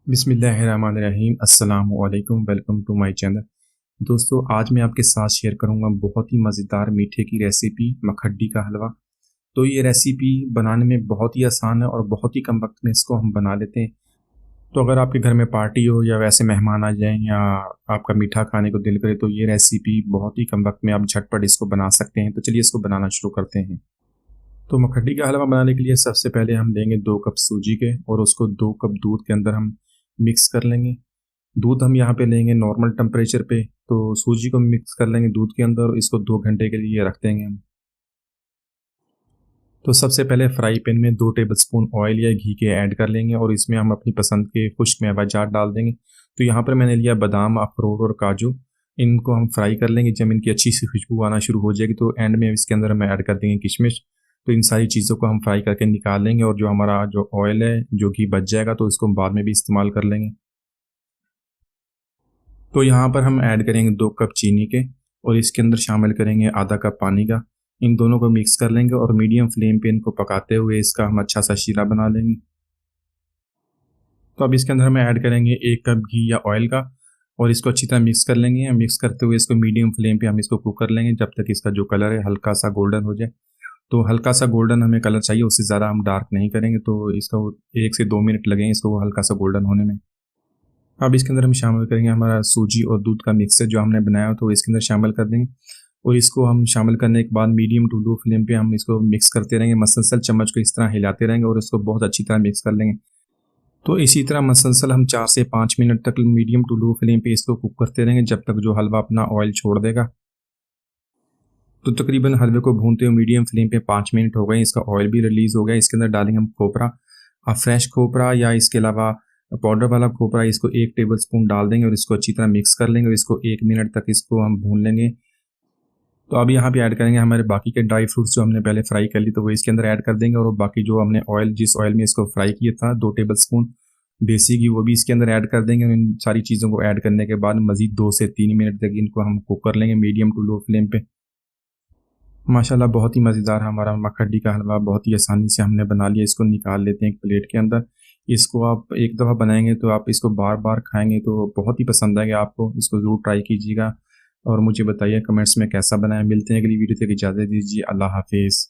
बिस्मिल्लाहिर्रहमानिर्रहीम अस्सलामु अलैकुम वेलकम टू माय चैनल। दोस्तों, आज मैं आपके साथ शेयर करूंगा बहुत ही मज़ेदार मीठे की रेसिपी मखड्डी का हलवा। तो ये रेसिपी बनाने में बहुत ही आसान है और बहुत ही कम वक्त में इसको हम बना लेते हैं। तो अगर आपके घर में पार्टी हो या वैसे मेहमान आ जाएं या आपका मीठा खाने को दिल करे तो ये रेसिपी बहुत ही कम वक्त में आप झटपट इसको बना सकते हैं। तो चलिए इसको बनाना शुरू करते हैं। तो मखड्डी का हलवा बनाने के लिए सबसे पहले हम लेंगे 2 कप सूजी के और उसको 2 कप दूध के अंदर हम मिक्स कर लेंगे। दूध हम यहाँ पे लेंगे नॉर्मल टेम्परेचर पे, तो सूजी को मिक्स कर लेंगे दूध के अंदर और इसको 2 घंटे के लिए रख देंगे हम। तो सबसे पहले फ्राई पैन में 2 टेबलस्पून ऑयल या घी के ऐड कर लेंगे और इसमें हम अपनी पसंद के खुश्क मेवाजात डाल देंगे। तो यहाँ पर मैंने लिया बादाम, अखरोट और काजू। इनको हम फ्राई कर लेंगे। जब इनकी अच्छी सी खुशबू आना शुरू हो जाएगी तो एंड में इसके अंदर हम ऐड कर देंगे किशमिश। तो इन सारी चीज़ों को हम फ्राई करके निकाल लेंगे और जो हमारा जो ऑयल है, जो घी बच जाएगा तो इसको हम बाद में भी इस्तेमाल कर लेंगे। तो यहाँ पर हम ऐड करेंगे 2 कप चीनी के और इसके अंदर शामिल करेंगे आधा कप पानी का। इन दोनों को मिक्स कर लेंगे और मीडियम फ्लेम पे इनको पकाते हुए इसका हम अच्छा सा शीरा बना लेंगे। तो अब इसके अंदर हम ऐड करेंगे 1 कप घी या ऑयल का और इसको अच्छी तरह मिक्स कर लेंगे। मिक्स करते हुए इसको मीडियम फ्लेम पे हम इसको कुक कर लेंगे जब तक इसका जो कलर है हल्का सा गोल्डन हो जाए। तो हल्का सा गोल्डन हमें कलर चाहिए, उससे ज़्यादा हम डार्क नहीं करेंगे। तो इसका 1 से 2 मिनट लगेंगे इसको हल्का सा गोल्डन होने में। अब इसके अंदर हम शामिल करेंगे हमारा सूजी और दूध का मिक्सचर जो हमने बनाया हो, तो इसके अंदर शामिल कर देंगे और इसको हम शामिल करने के बाद मीडियम टू लो फ्लेम पे हम इसको मिक्स करते रहेंगे। मसलसल चम्मच को इस तरह हिलाते रहेंगे और इसको बहुत अच्छी तरह मिक्स कर लेंगे। तो इसी तरह मसलसल हम 4 से 5 मिनट तक मीडियम टू लो फ्लेम पे इसको कुक करते रहेंगे जब तक जो हलवा अपना ऑयल छोड़ देगा। तो तकरीबन हलवे को भूनते हुए मीडियम फ्लेम पे 5 मिनट हो गए, इसका ऑयल भी रिलीज़ हो गया। इसके अंदर डालेंगे हम खोपरा, फ्रेश खोपरा या इसके अलावा पाउडर वाला खोपरा। इसको 1 टेबलस्पून डाल देंगे और इसको अच्छी तरह मिक्स कर लेंगे और इसको 1 मिनट तक इसको हम भून लेंगे। तो अब यहाँ पे ऐड करेंगे हमारे बाकी के ड्राई फ्रूट्स जो हमने पहले फ्राई कर ली, तो वो इसके अंदर ऐड कर देंगे और बाकी जो हमने ऑयल, जिस ऑयल में इसको फ्राई किया था 2 टेबलस्पून देसी घी, वो भी इसके अंदर ऐड कर देंगे। और इन सारी चीज़ों को ऐड करने के बाद मज़ीद 2 से 3 मिनट तक इनको हम कुक कर लेंगे मीडियम टू लो फ्लेम पे। माशाल्लाह बहुत ही मज़ेदार हमारा मखड्डी का हलवा बहुत ही आसानी से हमने बना लिया। इसको निकाल लेते हैं एक प्लेट के अंदर। इसको आप एक दफ़ा बनाएंगे तो आप इसको बार बार खाएंगे तो बहुत ही पसंद आएगा आपको। इसको ज़रूर ट्राई कीजिएगा और मुझे बताइए कमेंट्स में कैसा बना है। मिलते हैं अगली वीडियो तक, इजाज़त दीजिए। अल्लाह हाफिज़।